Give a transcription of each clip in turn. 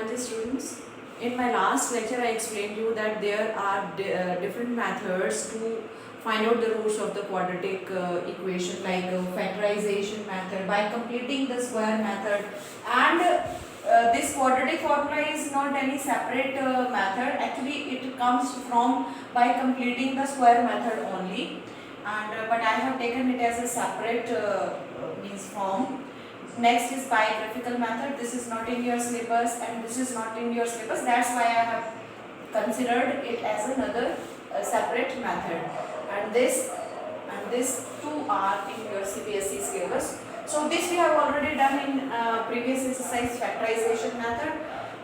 Dear students, in my last lecture I explained you that there are different methods to find out the roots of the quadratic equation, like factorization method by completing the square method, and this quadratic formula is not any separate method. Actually it comes from by completing the square method only, and but I have taken it as a separate means form. Next is by graphical method. This is not in your syllabus and this is not in your syllabus. That's why I have considered it as another separate method. And this two are in your CBSE syllabus. So this we have already done in previous exercise, factorization method.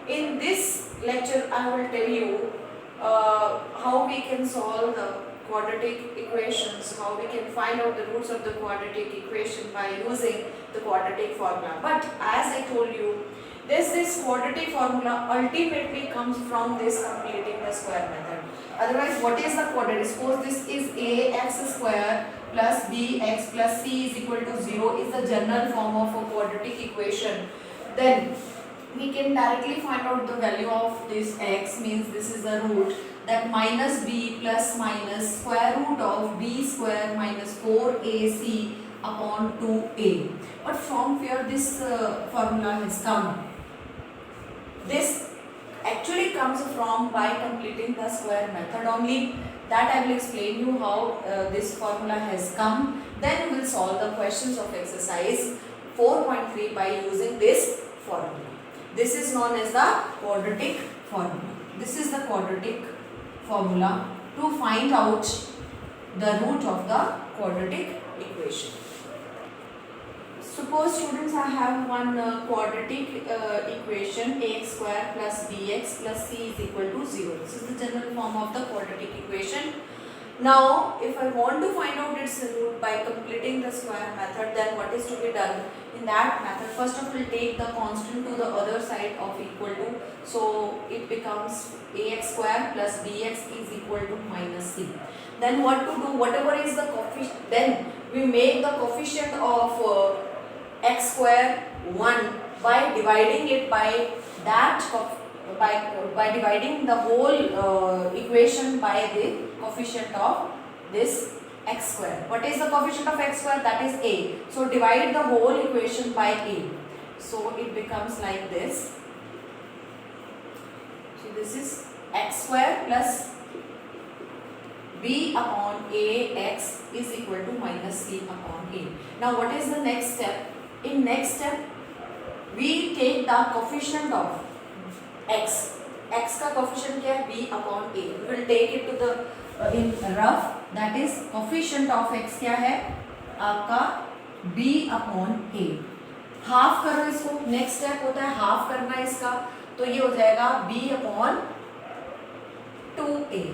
In this lecture, I will tell you how we can solve the quadratic equations, how we can find out the roots of the quadratic equation by using the quadratic formula. But as I told you, this quadratic formula ultimately comes from this completing the square method. Otherwise, what is the quadratic? Suppose this is ax square plus bx plus c is equal to 0 is the general form of a quadratic equation. Then we can directly find out the value of this x, means this is the root, that minus b plus minus square root of b square minus 4ac upon 2a. But from where this formula has come? This actually comes from by completing the square method only. That I will explain you how this formula has come. Then we will solve the questions of exercise 4.3 by using this formula. This is known as the quadratic formula. This is the quadratic formula to find out the root of the quadratic equation. Suppose students, I have one quadratic equation ax square plus bx plus c is equal to 0. This is the general form of the quadratic equation. Now, if I want to find out its root by completing the square method, then what is to be done? In that method, first of all, we'll take the constant to the other side of equal to. So, it becomes ax square plus bx is equal to minus c. Then what to do? Whatever is the coefficient, then we make the coefficient of x square 1 by dividing it by that by dividing the whole equation by the coefficient of this x square. What is the coefficient of x square? That is a. So divide the whole equation by a. So it becomes like this. So this is x square plus b upon ax is equal to minus c upon a. Now what is the next step? In next step, we take the coefficient of x. X का coefficient क्या है? b upon a. We will take it to the in rough. That is coefficient of x क्या है? आपका b upon a. Half करो इसको. Next step होता है हाफ करना इसका. तो ये हो जाएगा b upon 2a.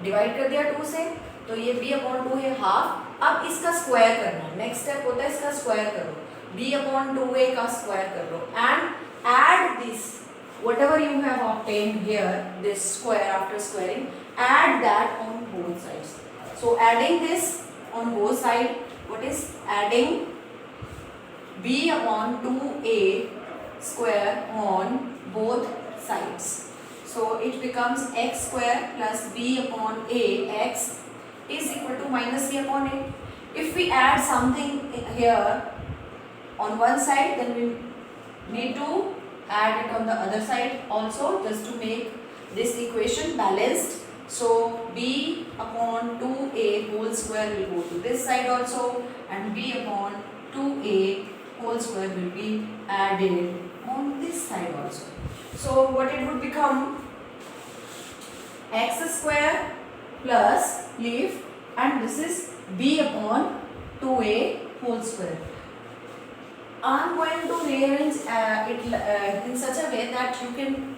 डिवाइड कर दिया 2 से, तो ये b upon 2 है हाफ. अब इसका स्क्वायर करना है. नेक्स्ट स्टेप होता है इसका स्क्वायर करो. b upon 2a का स्क्वायर कर लो and add this whatever you have obtained here, this square after squaring, add that on both sides. So adding this on both sides, what is adding b upon 2a square on both sides. So it becomes x square plus b upon a x is equal to minus c upon a. If we add something here on one side, then we need to add it on the other side also, just to make this equation balanced. So b upon 2a whole square will go to this side also, and b upon 2a whole square will be added on this side also. So what it would become? X square plus leave, and this is b upon 2a whole square. I am going to rearrange it in such a way that you can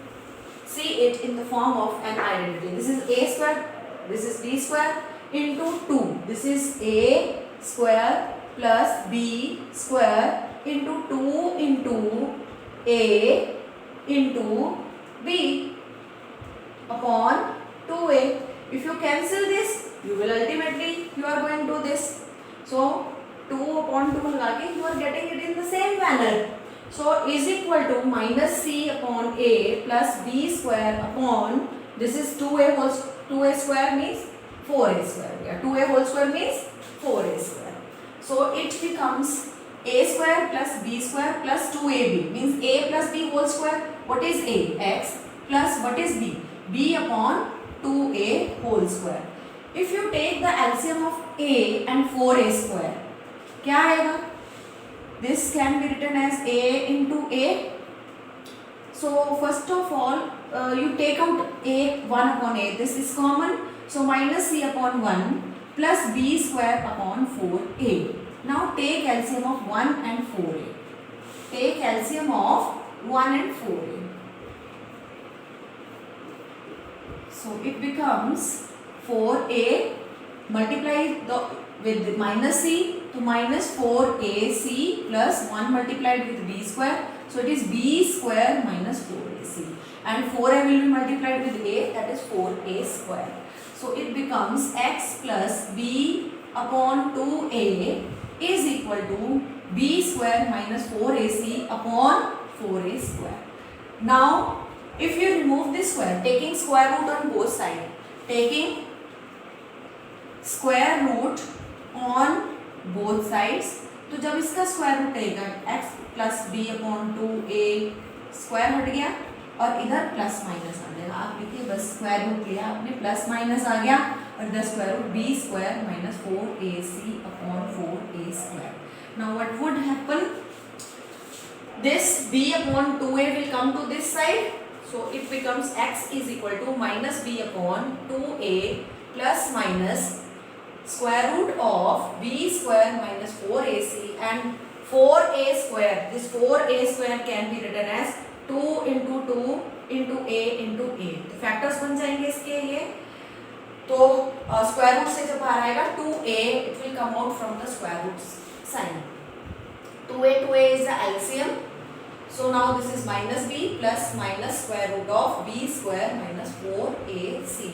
see it in the form of an identity. This is a square, this is b square into 2. This is a square plus b square into 2 into a into b upon 2a. If you cancel this, you will ultimately, you are going to this. So 2 upon 2 लगा के you are getting it in the same manner. So is equal to minus c upon a plus b square upon, this is 2a square means 4a square. Yeah, 2a whole square means 4a square. So it becomes a square plus b square plus 2ab means a plus b whole square. What is a? X plus what is b? b upon 2a whole square. If you take the LCM of a and 4a square, क्या आएगा? This can be written as a into a. So first of all, you take out a 1 upon a. This is common. So minus c upon 1 plus b square upon 4a. Now take LCM of 1 and 4a. Take LCM of 1 and 4a. So it becomes 4a multiply with the minus c to minus 4ac plus 1 multiplied with b square. So it is b square minus 4ac, and 4a will be multiplied with a, that is 4a square. So it becomes x plus b upon 2a is equal to b square minus 4ac upon 4a square. Now if you remove this square, taking square root on both sides, taking square root on both sides, तो जब इसका square root आएगा x plus b upon 2a square हट गया और इधर plus minus आ जाएगा. आप लिखिए बस स्क्वायर रूट लिया आपने, प्लस माइनस आ गया और इधर square root b square minus 4ac upon 4a square. Now what would happen? This b upon 2a will come to this side, so it becomes x is equal to minus b upon 2a plus minus square root of b square minus 4ac and 4a square. This 4a square can be written as 2 into 2 into a into a. तो factors बन जाएंगे इसके ये. तो square root से जब बाहर आएगा 2a, it will come out from the square root sign. 2a is the LCM. So now this is minus b plus minus square root of b square minus 4ac.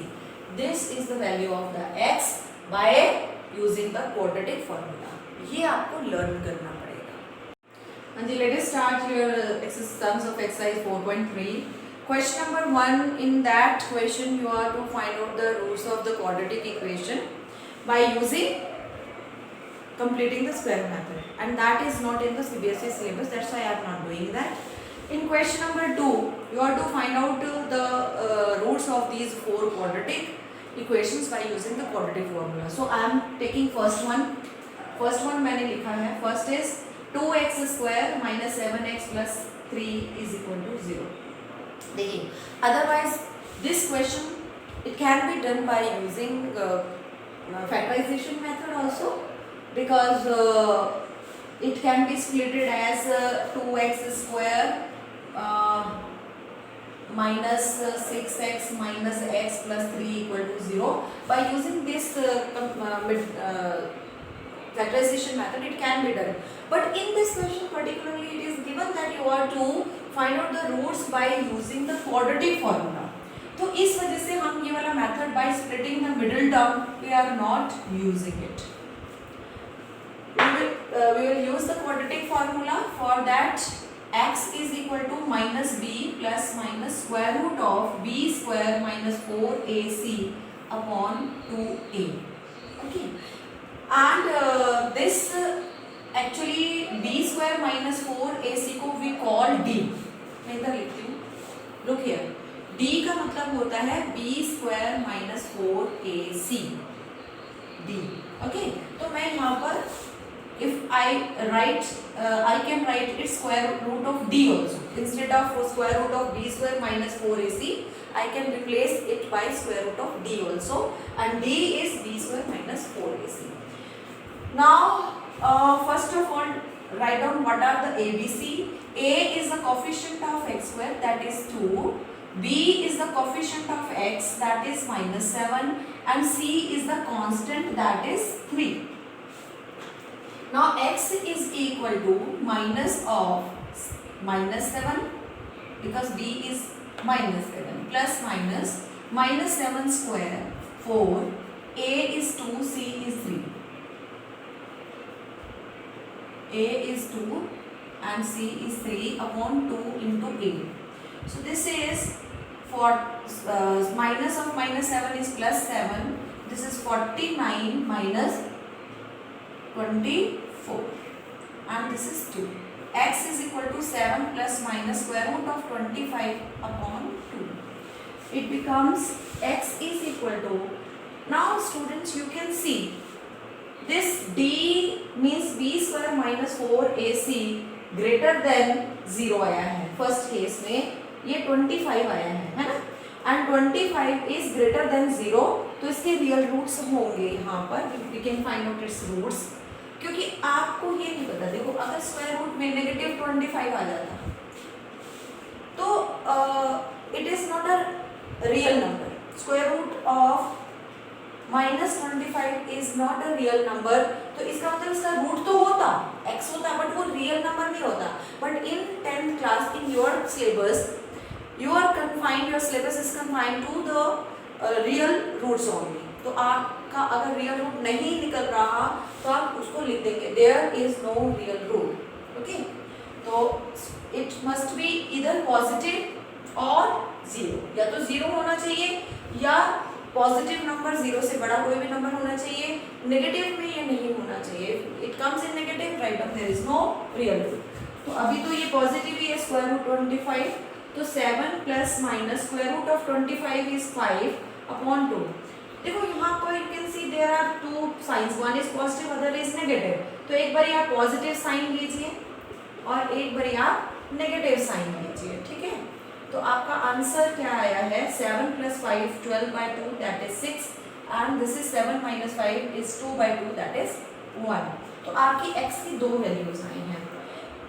This is the value of the x by using the quadratic formula. ये आपको learn करना पड़ेगा. And let us start your sums of exercise 4.3. Question number 1. In that question you are to find out the roots of the quadratic equation by using completing the square method, and that is not in the CBSE syllabus, that's why I am not doing that. In question number 2 you are to find out the roots of these 4 quadratic equations by using the quadratic formula. So I am taking first one मैंने लिखा है. First is 2x square minus 7x plus 3 is equal to 0. देखिए, otherwise this question it can be done by using factorization method also, because it can be splitted as 2x square minus 6x minus x plus 3 equal to 0. By using this factorization method it can be done, but in this question particularly it is given that you are to find out the roots by using the quadratic formula. तो इस वजह से हम ये वाला method by splitting the middle term we are not using it. We will use the quadratic formula. For that x is equal to minus b plus minus square root of b square minus 4ac upon 2a. Okay, and this actually b square minus 4ac को we call d. मैं इधर लिखती हूँ, look here, d का मतलब होता है b square minus 4ac d. Okay, तो मैं यहाँ पर if I write I can write its square root of d also. Instead of square root of b square minus 4ac I can replace it by square root of d also, and d is b square minus 4ac. Now first of all write down what are the ABC. A is the coefficient of x square, that is 2. B is the coefficient of x, that is minus 7, and C is the constant, that is 3. Now x is equal to minus of minus 7 because b is minus 7 plus minus 7 square 4, a is 2, c is 3. A is 2, and c is 3 upon 2 into a. So this is for minus of minus 7 is plus 7. This is 49 minus 24 and this is 2. X is equal to 7 plus minus square root of 25 upon 2. It becomes x is equal to, now students you can see this d means b square minus 4ac greater than 0 आया है first case में, ये 25 आया है ना, and 25 is greater than 0, तो इसके real roots होंगे यहाँ पर, we can find out its roots, क्योंकि आपको ये नहीं पता, देखो अगर स्क्वायर रूट में नेगेटिव 25 आ जाता तो it is not a real number. Square root of -25 is not a real number, तो इसका मतलब इसका रूट तो होता, x होता, बट वो रियल नंबर नहीं होता. But in 10th class in your syllabus you are confined, your syllabus is confined to the real roots only. तो आपका अगर रियल रूट नहीं निकल रहा तो आप उसको लिख देंगे there is no real root. okay, तो it must be either positive or 0, या तो 0 होना चाहिए या पॉजिटिव नंबर 0 से बड़ा कोई भी नंबर होना चाहिए, नेगेटिव में ये नहीं होना चाहिए. It comes in negative, right, अब there is no real root. तो अभी तो ये पॉजिटिव ही है, स्क्वायर रूट 25, तो 7 plus minus square root of 25 is 5 upon 2. देखो यहाँ पर you can see there are two signs, one is positive other is negative. तो एक बार आप पॉजिटिव साइन लीजिए और एक बार आप नेगेटिव साइन लीजिए, ठीक है. तो आपका आंसर क्या आया है, 7 plus 5 12/2 that is 6 and this is 7 minus 5 is 2/2 that is 1. तो आपकी x की दो वैल्यूज आई हैं.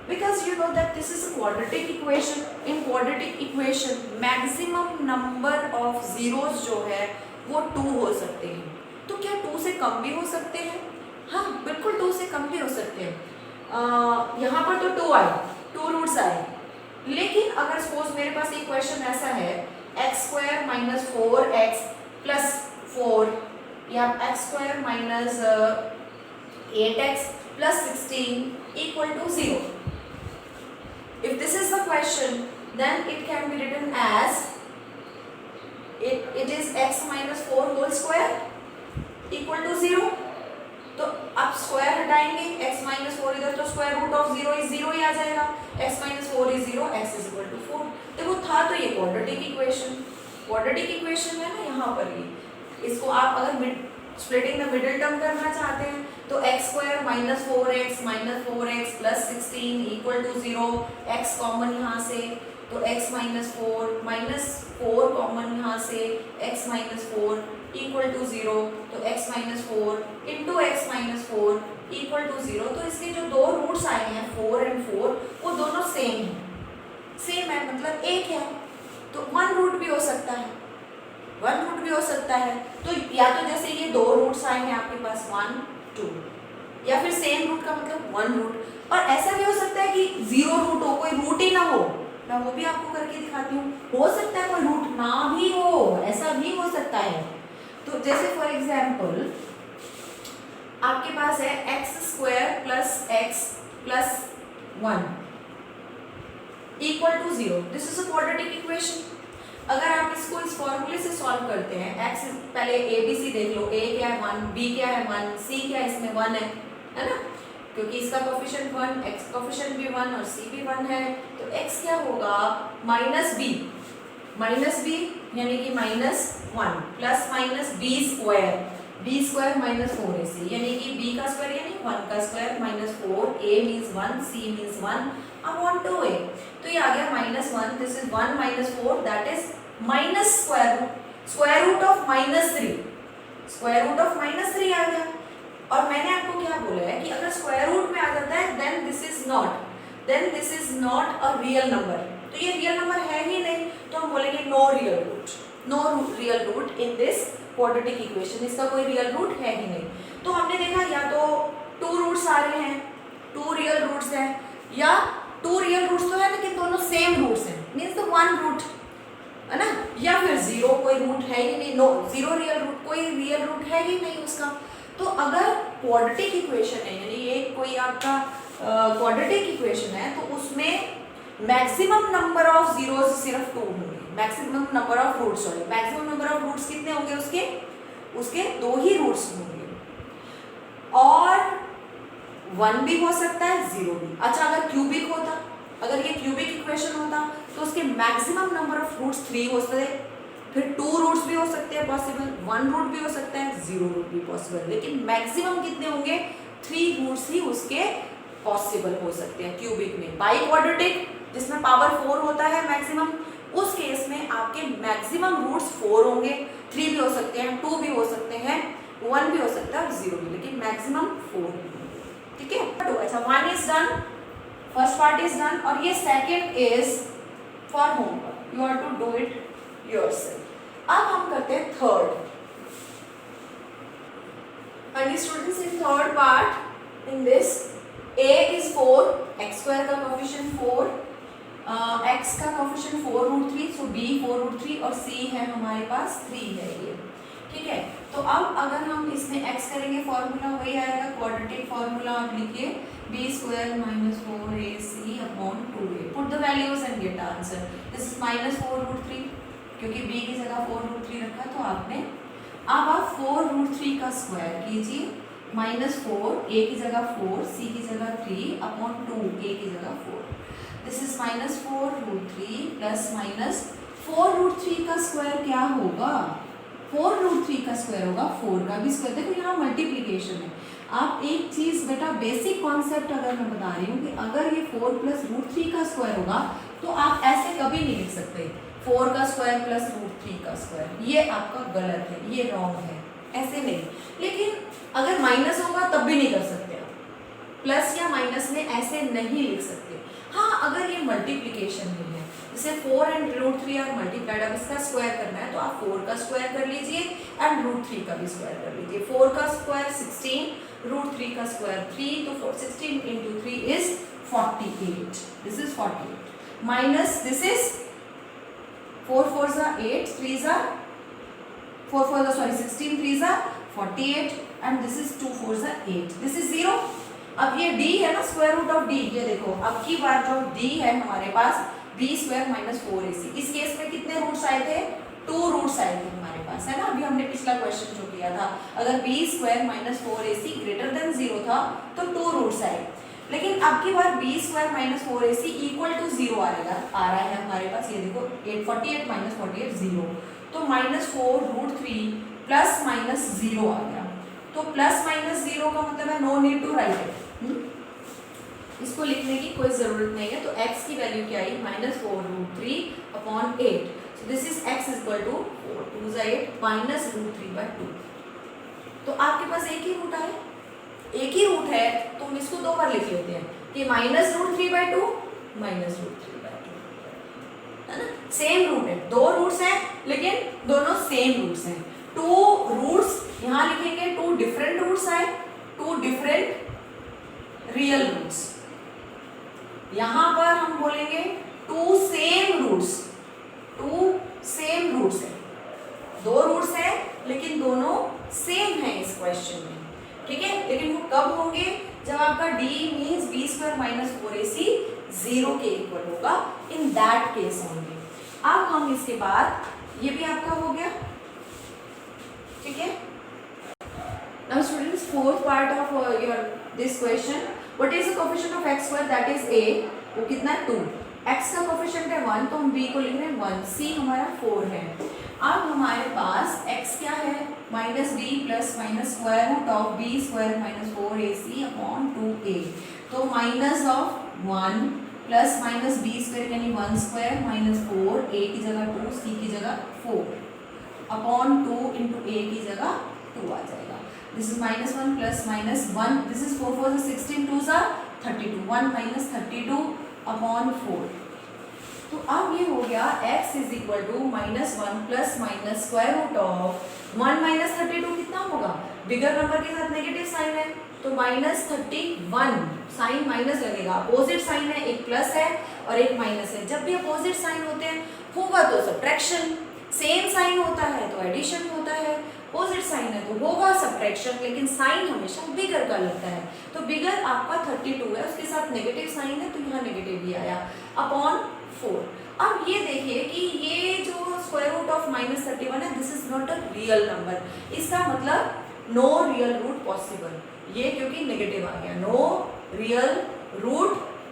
Because you know that this is a quadratic equation. In quadratic equation, maximum number of zeros जो है वो 2 हो सकते हैं. तो क्या 2 से कम भी हो सकते हैं? हाँ, बिल्कुल 2 से कम भी हो सकते हैं. यहाँ पर तो 2 आए, 2 रूट्स आए. लेकिन अगर सपोज मेरे पास एक क्वेश्चन ऐसा है, x square minus 4x plus 4 या x square minus 8x plus 16 equal to 0. If this is the question, then it can be written as it is x minus 4 whole square equal to 0. तो आप square हटाएंगे, x minus 4 इधर, तो square root of 0 is 0 ही आ जाएगा. x minus 4 is 0, x is equal to 4. देखो था तो ये क्वाड्रेटिक इक्वेशन है ना यहाँ पर. ये इसको आप अगर स्प्लिटिंग द मिडिल टर्म करना चाहते हैं तो x square minus 4x plus 16 equal to 0, x common यहाँ से, तो x माइनस 4 कॉमन यहाँ से, x माइनस 4 इक्वल टू 0, तो x minus 4 into x minus 4 equal to 0. तो इसके जो दो रूट्स आए हैं 4 and 4 वो दोनों सेम है, मतलब एक है. तो 1 रूट भी हो सकता है, 1 रूट भी हो सकता है. तो या तो जैसे ये दो रूट्स आए हैं आपके पास 1 2, या फिर सेम रूट का मतलब 1 रूट. और ऐसा भी हो सकता है कि 0 रूट हो, कोई रूट ही ना हो. मैं वो भी आपको करके दिखाती हूँ. हो सकता है कोई रूट ना भी हो, ऐसा भी हो सकता है. तो जैसे फॉर एग्जाम्पल आपके पास है x square plus x plus 1 equal to 0. This is a quadratic equation. अगर आप इसको इस फॉर्मूले से सॉल्व करते हैं, x पहले a b c देख लो, a क्या है 1, b क्या है 1, c क्या है, इसमें 1 है ना, क्योंकि इसका कोफिशिएंट 1, x कोफिशिएंट भी 1 और c भी 1 है. तो x क्या होगा, माइनस b यानी कि -1 plus minus b square minus 4ac यानी कि b का स्क्वायर यानी 1 का square minus 4, a means 1, c means 1 upon 2a. तो ये आ गया -1, this is 1 minus 4 that is minus square root of -3. Square root of -3 आ गया. और मैंने आपको क्या बोला है कि अगर स्क्वायर रूट में आ जाता है then this is not a real number. तो ये रियल नंबर है ही नहीं, तो हम बोलेंगे no real root in this quadratic equation. इसका कोई रियल रूट है ही नहीं. तो हमने देखा या तो 2 रूट्स आ रहे हैं, 2 रियल रूट्स हैं, या 2 रियल रूट्स तो है लेकिन दोनों सेम रूट्स हैं, मीन्स तो 1 रूट है ना, या फिर 0 कोई रूट है ही नहीं, नो 0 रियल रूट, कोई रियल रूट है ही नहीं उसका. तो अगर क्वाड्रेटिक इक्वेशन है, यानी ये कोई आपका क्वाड्रेटिक इक्वेशन है, तो उसमें मैक्सिमम नंबर ऑफ जीरोस सिर्फ 2 होंगे, maximum number of roots, sorry maximum number of roots कितने होंगे उसके 2 ही रूट्स होंगे, और 1 भी हो सकता है 0 भी। अच्छा अगर क्यूबिक होता, अगर ये क्यूबिक इक्वेशन होता तो उसके मैक्सिमम नंबर ऑफ रूट्स 3 हो सकते, फिर 2 रूट्स भी हो सकते हैं पॉसिबल, 1 रूट भी हो सकता है, 0 रूट भी पॉसिबल, लेकिन मैक्सिमम कितने होंगे 3 रूट्स ही उसके पॉसिबल हो सकते हैं क्यूबिक में। बाई क्वाड्रेटिक जिसमें पावर 4 होता है मैक्सिमम, उस केस में आपके मैक्सिमम रूट्स 4 होंगे, 3 भी हो सकते हैं, 2 भी हो सकते हैं, 1 भी हो सकता है, 0 भी, लेकिन मैक्सिमम 4 होंगे। ठीक है, तो अच्छा 1 is done, first part is done, और ये second is for homework, you have to do it yourself. अब हम करते हैं third, and students in third part in this a is 4, x square का कोफिशिएंट 4, x का coefficient 4 root 3, so b 4 root 3 और c है हमारे पास 3 है ये। ठीक है, तो अब अगर हम इसमें x करेंगे फॉर्मूला वही आएगा, क्वाड्रेटिक फॉर्मूला आप लिखिए b square minus 4ac upon 2a, put the values and get answer. This is minus 4 root 3, क्योंकि b की जगह 4 रूट 3 रखा, तो आपने अब आप 4 रूट 3 का स्क्वायर कीजिए, माइनस 4, a की जगह 4, c की जगह 3 अपॉन 2, a की जगह 4, this is minus 4 root 3 plus minus 4 root 3 का स्क्वायर क्या होगा, 4 रूट 3 का स्क्वायर होगा 4 का भी स्क्वायर। देखो यहाँ मल्टीप्लीकेशन है, आप एक चीज बेटा बेसिक कॉन्सेप्ट अगर मैं बता रही हूँ कि अगर ये 4 प्लस रूट 3 का स्क्वायर होगा तो आप ऐसे कभी नहीं लिख सकते 4 का स्क्वायर प्लस रूट 3 का स्क्वायर, ये आपका गलत है, ये रॉन्ग है, ऐसे नहीं। लेकिन अगर माइनस होगा तब भी नहीं कर सकते आप, प्लस या माइनस में ऐसे नहीं लिख सकते। हाँ अगर ये मल्टीप्लिकेशन में है, जैसे 4 एंड रूट 3 आर मल्टीप्लाइड, अब इसका स्क्वायर करना है तो आप 4 का स्क्वायर कर लीजिए एंड रूट 3 का भी स्क्वायर कर लीजिए। 4 का स्क्वायर 16, रूट 3 का स्क्वायर 3, तो 16 into 3 is 48, this is 48 minus this is 4 4 जा 8, 3 जा 4 4 जा सॉरी 16 3 जा 48 एंड दिस इज 2 4 जा 8, दिस इज 0। अब ये d है ना, स्क्वायर रूट ऑफ d, ये देखो अब की बार जो d है हमारे पास b स्क्वायर माइनस 4ac, इस केस में कितने रूट्स आए थे, 2 रूट्स आए थे हमारे पास, है ना। अभी हमने पिछला क्वेश्चन जो किया था, अगर b square minus 4ac greater than 0 था तो 2 रूट्स आए, लेकिन अब की बार b square minus 4ac equal to 0 आ रहा है हमारे पास, ये देखो 48 माइनस 48 0, तो माइनस 4 रूट 3 प्लस माइनस 0 आ गया, तो प्लस माइनस 0 का मतलब है no need to write it, इसको लिखने की कोई जरूरत नहीं है। तो x की वैल्यू क्या आई, minus 4 root 3 upon 8, so this is x equal to 4 2 जा 8 माइनस रूट 3 बाय 2। तो आपके पास एक ही रूट आए, एक ही रूट है तो हम इसको 2 बार लिख लेते हैं कि minus root 3 by 2 minus root 3 by 2, है ना, सेम रूट है, 2 रूट्स हैं लेकिन दोनों सेम रूट्स हैं। 2 रूट्स यहाँ लिखेंगे, 2 डिफरेंट रूट्स आए, 2 डिफरेंट रियल रूट्स, यहां पर हम बोलेंगे 2 सेम रूट्स, 2 सेम रूट्स है, 2 रूट्स है लेकिन दोनों सेम है इस क्वेश्चन में, ठीक है। लेकिन वो कब होंगे, जब आपका d means b square minus 4ac 0 के इक्वल होगा, इन दैट केस होंगे। अब हम इसके बाद ये भी आपका हो गया, ठीक है। Now students, fourth part of your this question, what is the coefficient of x square, that is a, वो कितना है 2, x का कोएफिशिएंट है 1 तो हम b को लिख रहे हैं 1, c हमारा 4 है। अब हमारे पास x क्या है, minus b plus minus square root of b square minus 4ac upon 2a, तो minus of 1 plus minus b square यानी 1 स्क्वायर माइनस 4, a की जगह 2, c की जगह 4 अपॉन 2 इंटू a की जगह 2 आ जाएगा। This is minus 1 plus minus 1, this is 4 4 16 2 जा 32, 1 माइनस 32 अपॉन 4। तो अब ये हो गया x is equal to minus 1 plus minus square root of 1 minus 32 कितना होगा, बिगर नंबर के साथ नेगेटिव साइन है तो माइनस 31, साइन माइनस लगेगा, अपोजिट साइन है, एक प्लस है और एक माइनस है। जब भी अपोजिट साइन होते हैं होगा तो सब्ट्रैक्शन, सेम साइन होता है तो एडिशन होता है, अपोजिट साइन है तो होगा सब्ट्रैक्शन, लेकिन साइन हमेशा बिगर का लगता है। तो बिगर आपका 32 है, उसके साथ नेगेटिव साइन है तो यहाँ नेगेटिव भी आया अपॉन 4। अब ये देखिए कि ये जो स्क्वायर रूट ऑफ -31 है, this is not a real number. इसका मतलब नो रियल रूट पॉसिबल, ये क्योंकि नेगेटिव आ गया, नो रियल रूट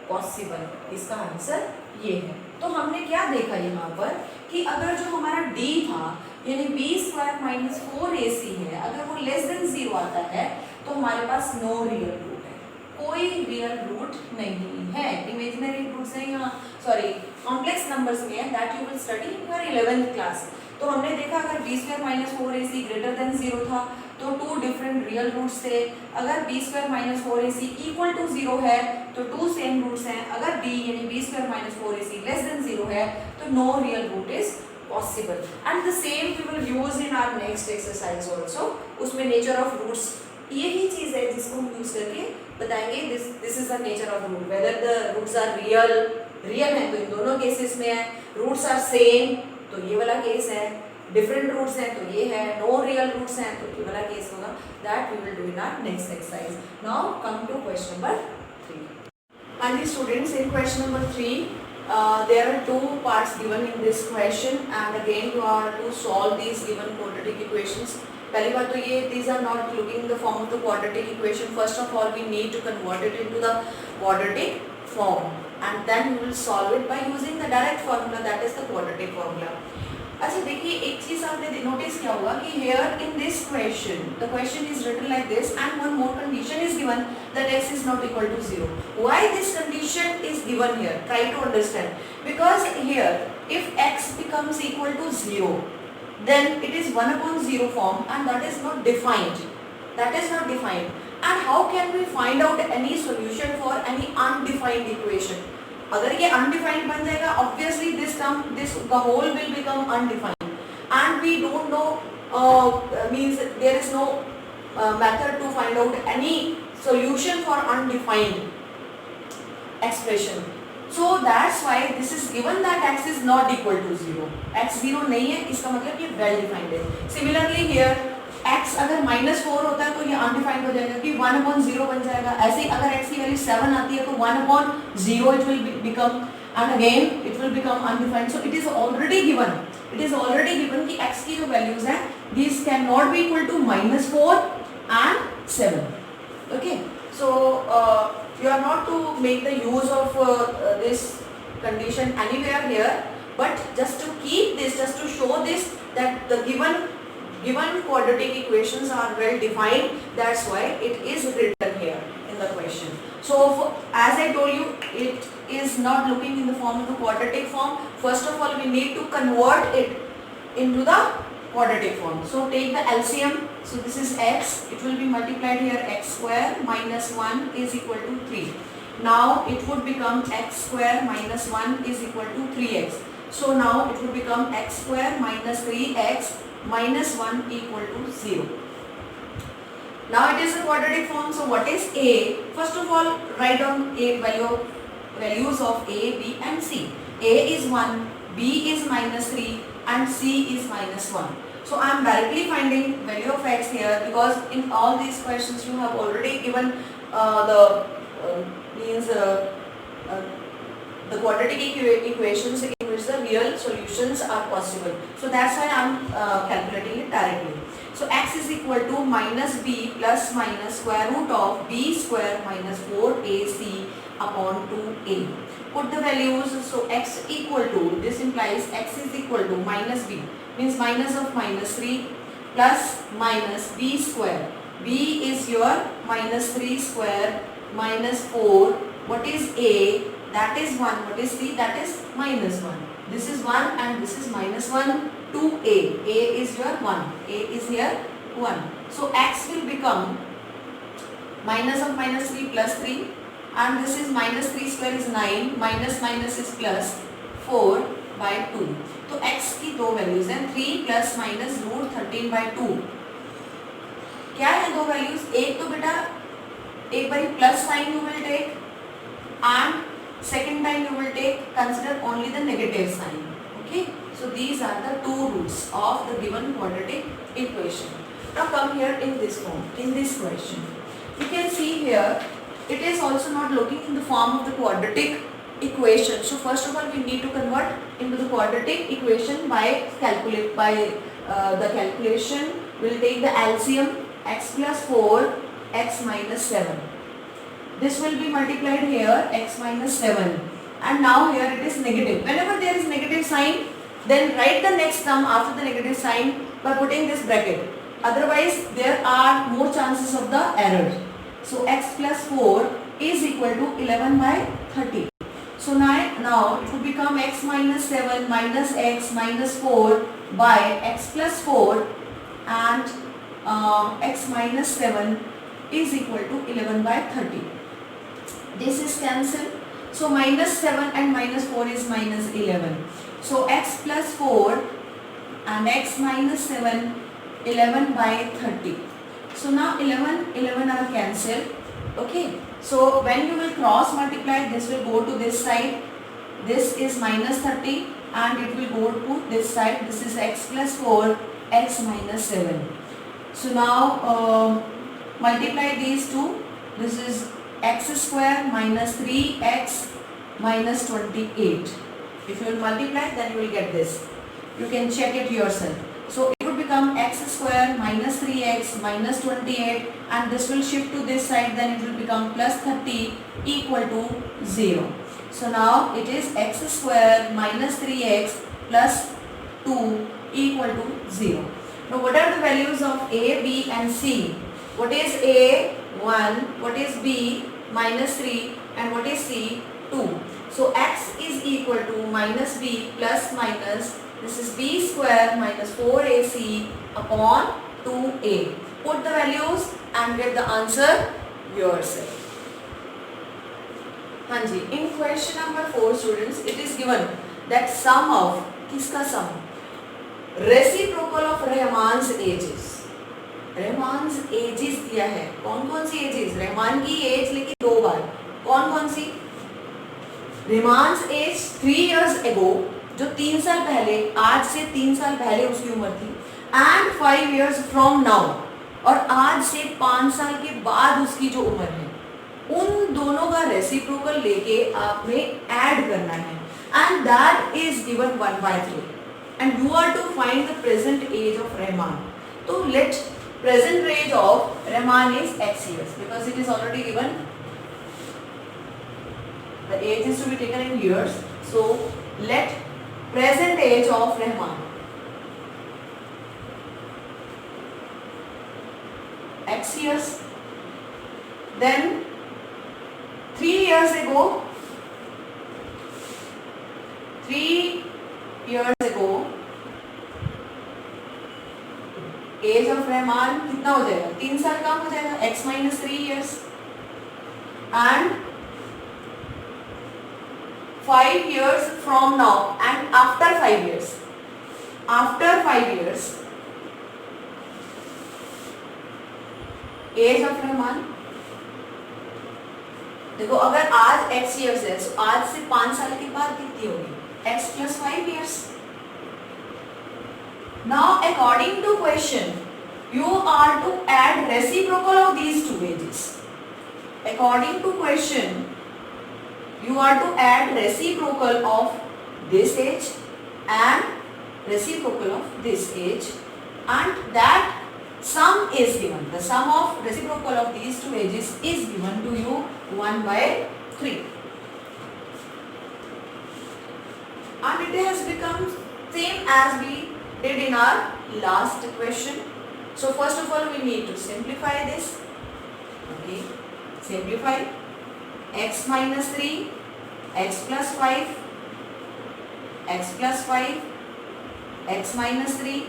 पॉसिबल, इसका आंसर ये है। तो हमने क्या देखा यहाँ पर कि अगर जो हमारा d था यानी b² - 4ac है, अगर वो लेस देन 0 आता है तो हमारे पास नो रियल रूट है, कोई रियल रूट नहीं है। इमेजिनरी रूट्स हैं यहाँ, सॉरी कॉम्प्लेक्स नंबर्स में है, that you will study in your 11th class. तो हमने देखा अगर b² - 4ac ग्रेटर देन 0 था तो 2 डिफरेंट रियल रूट्स थे। अगर b² - 4ac इक्वल टू 0 है तो 2 सेम रूट्स हैं। अगर b यानी b² - 4ac लेस देन 0 है तो no real root is possible. And the same we will use in our next exercise also. उसमें नेचर ऑफ रूट्स यही चीज है जिसको हम यूज करके बताएंगे this is the nature of root, whether the roots are real है तो इन दोनों केसेस में है, रूट्स आर सेम तो ये वाला केस है, डिफरेंट रूट्स हैं तो ये है, नो रियल रूट्स हैं तो ये वाला केस होगा। That we will do in our next exercise. Now come to question number 3। And the students, in question number 3 there are 2 parts given in this question, and again you are to solve these given quadratic equations. पहली बात तो ये, these are not looking in the form of the quadratic equation. First of all we need to convert it into the quadratic form and then we will solve it by using the direct formula, that is the quadratic formula. अच्छा देखिए, एक चीज आपने notice किया होगा कि here in this question the question is written like this and one more condition is given that x is not equal to 0. Why this condition is given here? Try to understand. Because here if x becomes equal to 0 then it is 1/0 form and that is not defined. That is not defined. And how can we find out any solution for any undefined equation? अगर ये undefined बन जाएगा, obviously this the whole will become undefined, and we don't know means there is no method to find out any solution for undefined expression. So that's why this is given that x is not equal to 0. x 0 नहीं है, इसका मतलब ये well defined है. Similarly here x अगर -4 होता है तो ये अनडिफाइंड हो जाएगा कि 1/0 बन जाएगा. ऐसे ही अगर x की वैल्यू 7 आती है तो 1/0 it will become, and again it will become undefined. So it is already given. It is already given कि x की जो वैल्यूज हैं these cannot be equal to -4 and 7. Okay. So you are not to make the use of this condition anywhere here, but just to keep this, just to show this that the given quadratic equations are well defined. That's why it is written here in the question. So as I told you, it is not looking in the form of the quadratic form. First of all we need to convert it into the quadratic form. So take the LCM. So this is x, it will be multiplied here, x square minus 1 is equal to 3. Now it would become x square minus 1 is equal to 3x. So now it would become x square minus 3x minus 1 equal to 0. Now it is a quadratic form. So what is a? First of all write down a values of a, b and c. A is 1, b is -3 and c is -1. So I am directly finding value of x here because in all these questions you have already given the quadratic equations in which the real solutions are possible. So that's why I am calculating it directly. So x is equal to -b plus minus square root of b square minus 4ac upon 2a. Put the values. So x equal to, this implies x is equal to -b means minus of -3 plus minus b square. b is your -3 square minus 4. What is a? That is 1. What is c? That is -1. This is 1 and this is -1. 2a. a is your 1. a is here 1. So x will become minus of -3 plus 3 and this is -3 square is 9 minus minus is plus 4 by 2. तो x की दो values हैं 3 plus minus root 13/2. क्या है दो values? एक तो बेटा एक बार plus sign you will take and second time you will take consider only the negative sign. Okay, so these are the two roots of the given quadratic equation. Now come here in this form, in this question. You can see here, it is also not looking in the form of the quadratic equation. So first of all, we need to convert into the quadratic equation by the calculation. We'll take the LCM x plus 4, x minus 7. This will be multiplied here, x minus 7. And now here it is negative. Whenever there is negative sign, then write the next term after the negative sign by putting this bracket. Otherwise, there are more chances of the error. So x plus 4 is equal to 11 by 30. So now it will become x minus 7 minus x minus 4 by x plus 4, and x minus 7 is equal to 11 by 30. This is cancelled. So minus 7 and minus 4 is minus 11. So x plus 4 and x minus 7, 11 by 30. So now 11 are cancelled. Okay. So when you will cross multiply, this will go to this side. This is minus 30 and it will go to this side. This is x plus 4, x minus 7. So now multiply these two. This is x square minus 3x minus 28. If you will multiply, then you will get this. You can check it yourself. So it would become x square minus 3x minus 28, and this will shift to this side, then it will become plus 30 equal to 0. So now it is x square minus 3x plus 2 equal to 0. Now what are the values of a, b and c? What is a? 1. What is b? Minus 3. And what is c? 2. So x is equal to minus b plus minus, this is b square minus 4ac upon 2a. Put the values and get the answer yourself. Hanji, in question number 4 students, it is given that sum of, kiska sum? Reciprocal of Rahman's ages. Rahman's ages दिया है, कौन कौन सी edges? Rahman की as लेकिन 2 बार, कौन कौन सी? रहमान्स as 3 years ago, जो 3 साल पहले, आज से 3 साल पहले उसकी उम्र थी, एंड 5 years from now, और आज से 5 साल के बाद उसकी जो उम्र है, उन दोनों का रेसिप्रोकल लेके आपने ऐड करना है, and that is given 1/3, and you are to find the present age of Rahman. तो let present age of Rahman is x years, because it is already given. The age is to be taken in years. So let present age of Rahman x years. Then 3 years ago, 3 years ago, age of Rahman कितना हो जाएगा? 3 साल कम हो जाएगा, x minus 3 years. And 5 years from now, and after 5 years, after 5 years, age of Rahman, देखो अगर आज x years है, तो आज से 5 साल के बाद कितनी होगी? x plus 5 years. Now according to question, you are to add reciprocal of these two ages. According to question, you are to add reciprocal of this age and reciprocal of this age, and that sum is given. The sum of reciprocal of these two ages is given to you 1/3. And it has become same as we did in our last question. So first of all, we need to simplify this. Okay, simplify. X minus 3, x plus 5, x plus 5, x minus 3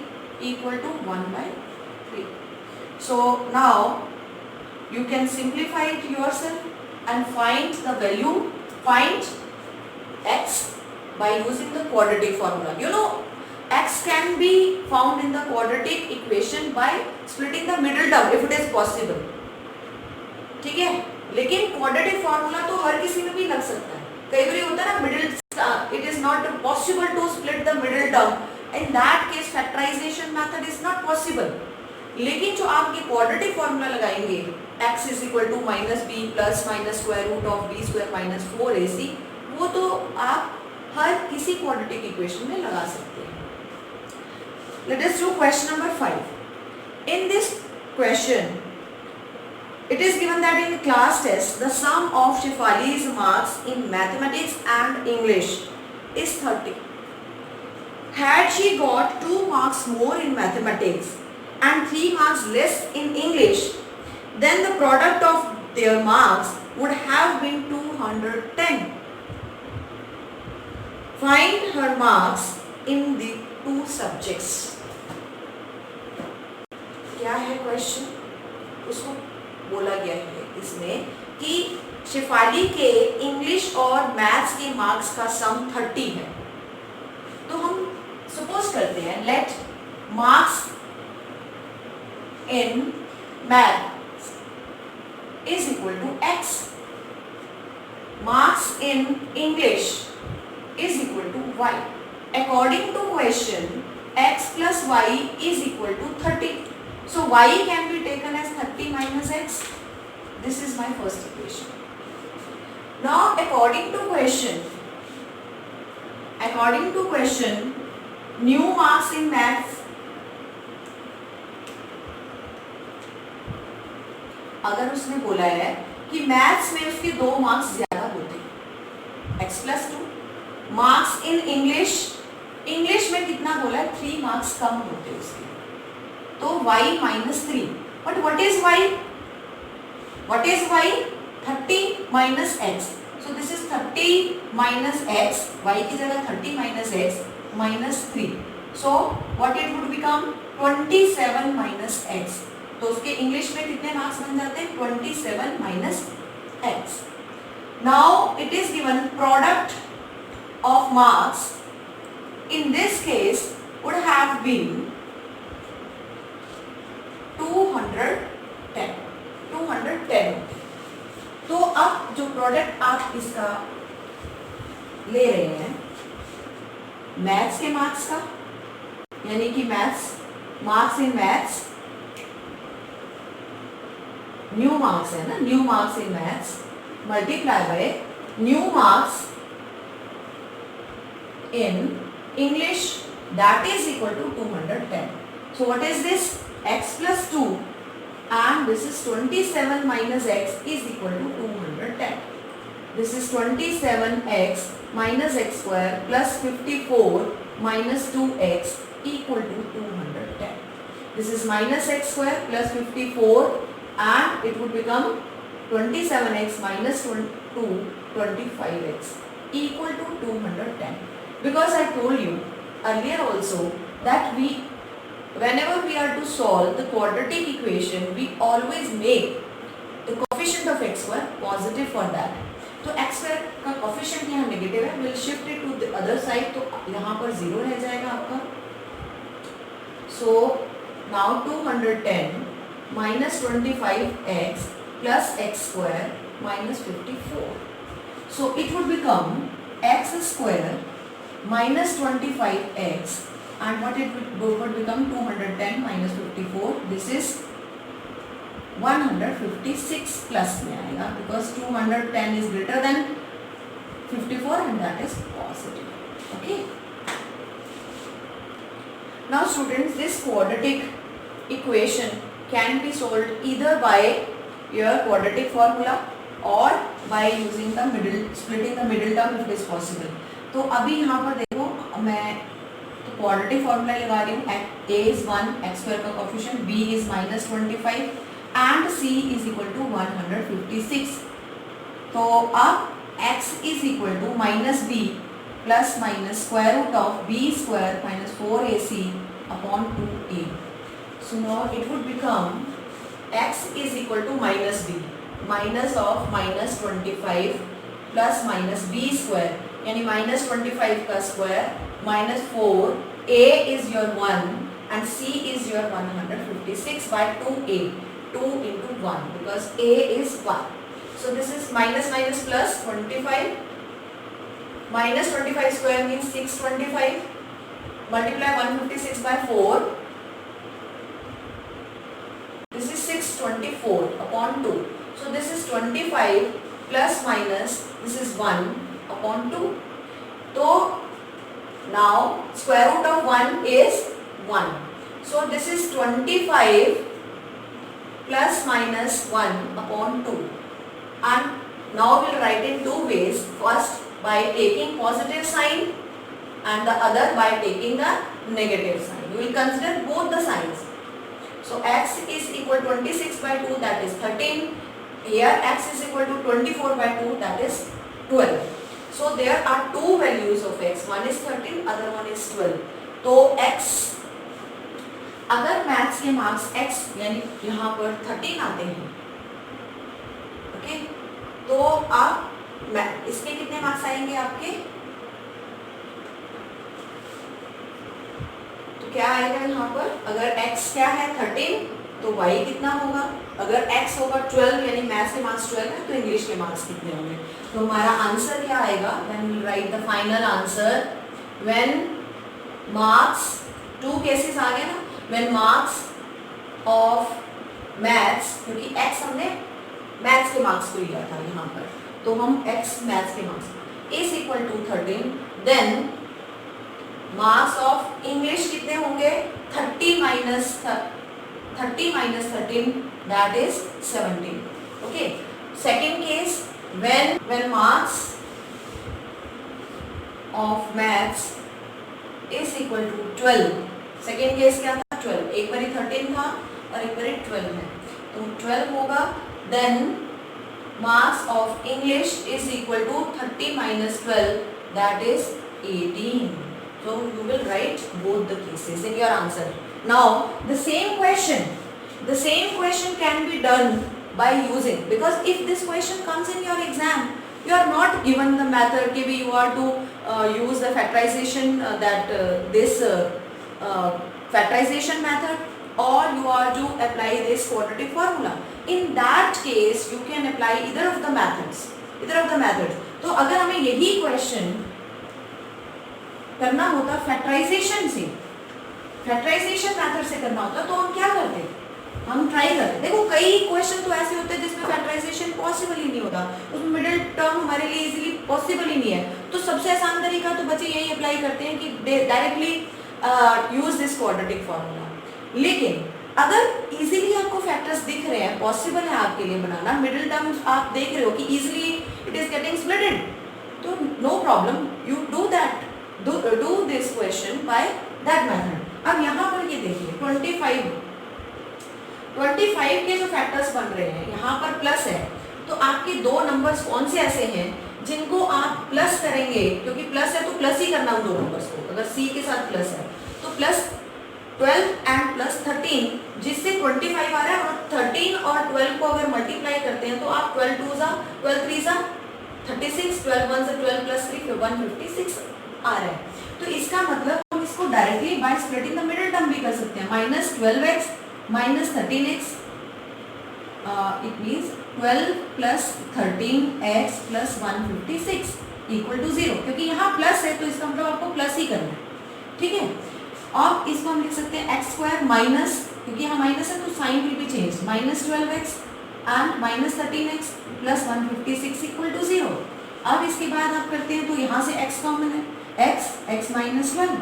equal to 1/3. So now you can simplify it yourself and find the value. Find x by using the quadratic formula. You know, x can be found in the quadratic equation by splitting the middle term if it is possible. ठीक है, लेकिन quadratic formula तो हर किसी में भी लग सकता है. कई बार होता है ना, middle it is not possible to split the middle term. In that case factorization method is not possible. लेकिन जो आप ये क्वाड्रेटिक फॉर्मूला लगाएंगे x is equal to minus b plus minus square root of b square minus 4ac, वो तो आप हर किसी quadratic equation में लगा सकते हैं. Let us do question number 5. In this question it is given that in class test the sum of Shefali's marks in mathematics and English is 30. Had she got 2 marks more in mathematics and 3 marks less in English, then the product of their marks would have been 210. Find her marks in the 2 subjects. क्या है question? उसको बोला गया है इसमें कि शेफाली के English और मैथ्स के मार्क्स का सम 30 है. तो हम सपोज करते हैं let marks in maths is equal to x, marks in English is equal to y. According to question x plus y is equal to 30. So y can be taken as 30 minus x. This is my first equation. Now according to question, new marks in maths. अगर उसने बोला है कि maths में उसके 2 marks ज्यादा होते, x plus 2. Marks in English में कितना बोला है? 3 मार्क्स कम होते उसके, तो y minus 3. But what is y? 30 minus x. So this is 30 minus x. y की जगह 30 minus x minus 3. So what it would become? 27 minus x. तो उसके इंग्लिश में कितने मार्क्स बन जाते हैं? 27 minus x. Now it is given product of marks in this case would have been 210. तो अब जो प्रोडक्ट आप इसका ले रहे हैं मैथ्स के मार्क्स का, यानी कि marks in maths, new marks है ना, new marks in maths multiply by new marks in English, that is equal to 210. So what is this? x plus 2 and this is 27 minus x is equal to 210. This is 27x minus x square plus 54 minus 2x equal to 210. This is minus x square plus 54 and it would become 27x minus 2 25x equal to 210. Because I told you earlier also that whenever we are to solve the quadratic equation, we always make the coefficient of x square positive for that. तो x square का coefficient यहाँ negative है, we'll shift it to the other side, तो यहाँ पर 0 रह जाएगा आपका. So now 210 minus 25x plus x square minus 54. So it would become x square minus 25x. And what it would become? 210 minus 54. This is 156 plus में आएगा because 210 is greater than 54 and that is positive. Okay. Now students, this quadratic equation can be solved either by your quadratic formula or by using the splitting the middle term if it is possible. तो अभी यहाँ पर देखो मैं quadratic formula लगा रही हूँ. a is 1, x square का coefficient, b is minus 25 and c is equal to 156. तो अब x is equal to minus b plus minus square root of b square minus 4ac upon 2a. So now it would become x is equal to minus b, minus of minus 25 plus minus b square, यानी minus 25 का square minus 4, a is your 1 and c is your 156 by 2a, 2 into 1 because a is 1. So this is minus minus plus 25, minus 25 square means 625, multiply 156 by 4, 24 upon 2. So this is 25 plus minus this is 1 upon 2. So now square root of 1 is 1. So this is 25 plus minus 1 upon 2. And now we'll write in two ways. First by taking positive sign and the other by taking the negative sign. We will consider both the signs. So x is equal to 26 by 2, that is 13. Here x is equal to 24 by 2, that is 12. So there are two values of x. One is 13, other one is 12. तो x अगर maths के marks x यानी यहाँ पर 13 आते हैं, okay, तो आप इसके कितने मार्क्स आएंगे आपके? तो क्या आएगा यहाँ पर? अगर x क्या है 13 तो y कितना होगा? अगर x होगा 12 यानी मैथ्स के मार्क्स 12 है तो इंग्लिश के मार्क्स कितने होंगे? तो हमारा आंसर क्या आएगा? Then we'll write the final answer when marks, two cases आ गए ना, when marks of maths, क्योंकि x हमने मैथ्स के मार्क्स को लिया था यहाँ पर, तो हम x मैथ्स के marks is equal to 13, then marks of English कितने होंगे? 30 minus 13, that is 17. Okay. Second case, when marks of maths is equal to 12. Second case क्या था? 12. एक बारी 13 था और एक बारी 12 है, तो 12 होगा. Then marks of English is equal to 30 minus 12, that is 18. So you will write both the cases in your answer. Now the same question can be done by using, because if this question comes in your exam, you are not given the method. Maybe you are to use the factorization factorization method, or you are to apply this quadratic formula. In that case you can apply either of the methods. तो अगर हमें यही question करना होता factorisation method से करना होता, तो हम क्या करते? हम ट्राई करते. देखो कई क्वेश्चन तो ऐसे होते हैं जिसमें फैक्टराइजेशन पॉसिबल ही नहीं होता, उसमें मिडिल टर्म हमारे लिए इजीली पॉसिबल ही नहीं है. तो सबसे आसान तरीका तो बच्चे यही अप्लाई करते हैं कि directly use this quadratic formula. लेकिन अगर इजीली आपको फैक्टर्स दिख रहे हैं, पॉसिबल है आपके लिए बनाना, मिडिल टर्म्स आप देख रहे हो कि easily it is getting splitted, तो no problem, you do that, do this question by that method. अब यहाँ पर ये देखिए 25 के जो फैक्टर्स बन रहे हैं यहाँ पर प्लस है, तो आपके दो नंबर्स कौन से ऐसे हैं जिनको आप प्लस करेंगे? क्योंकि प्लस है तो प्लस ही करना उन दो नंबर्स को. अगर सी के साथ प्लस है तो प्लस 12 एंड प्लस 13, जिससे 25 आ रहा है, और 13 और 12 को अगर मल्टीप्लाई करते हैं तो आप 12 2 जा 12 3 जा 36, 12 1 से 12 प्लस 3 156 आ रहा है. तो इसका मतलब हम इसको directly by splitting the middle term भी कर सकते हैं. Minus 12x minus 13x, it means 12 plus 13x plus 156 equal to 0. क्योंकि यहाँ प्लस है तो इसका मतलब आपको प्लस ही करना है, ठीक है. अब इसको हम लिख सकते हैं x स्क्वायर माइनस, क्योंकि यहाँ माइनस है तो sign will be change, minus 12x and minus 13x plus 156 equal to 0. अब इसके बाद आप करते हैं तो यहाँ से x कॉमन है, x minus 1,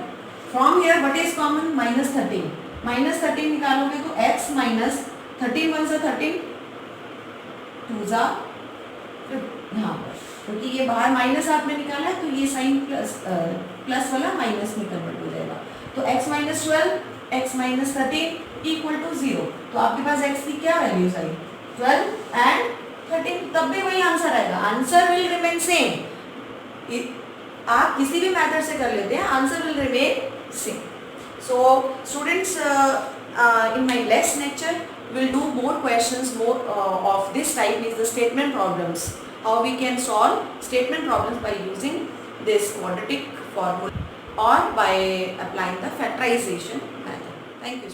from here what is common? Minus 13, minus 13 निकालोगे तो x माइनस 13 1 से 13 2 जा यहाँ पर, क्योंकि ये बाहर माइनस आपने निकाला है तो ये साइन प्लस वाला माइनस में कन्वर्ट हो जाएगा. तो x minus 12, x minus 13 equal to 0. तो आपके पास x की क्या वैल्यूज आई? 12 एंड 13. तब भी वही आंसर आएगा, आंसर विल रिमेन सेम. आप किसी भी मेथड से कर लेते हैं, answer will remain same. So students, in my next lecture we'll do more questions, more of this type, is the statement problems. How we can solve statement problems by using this quadratic formula or by applying the factorization method. Thank you.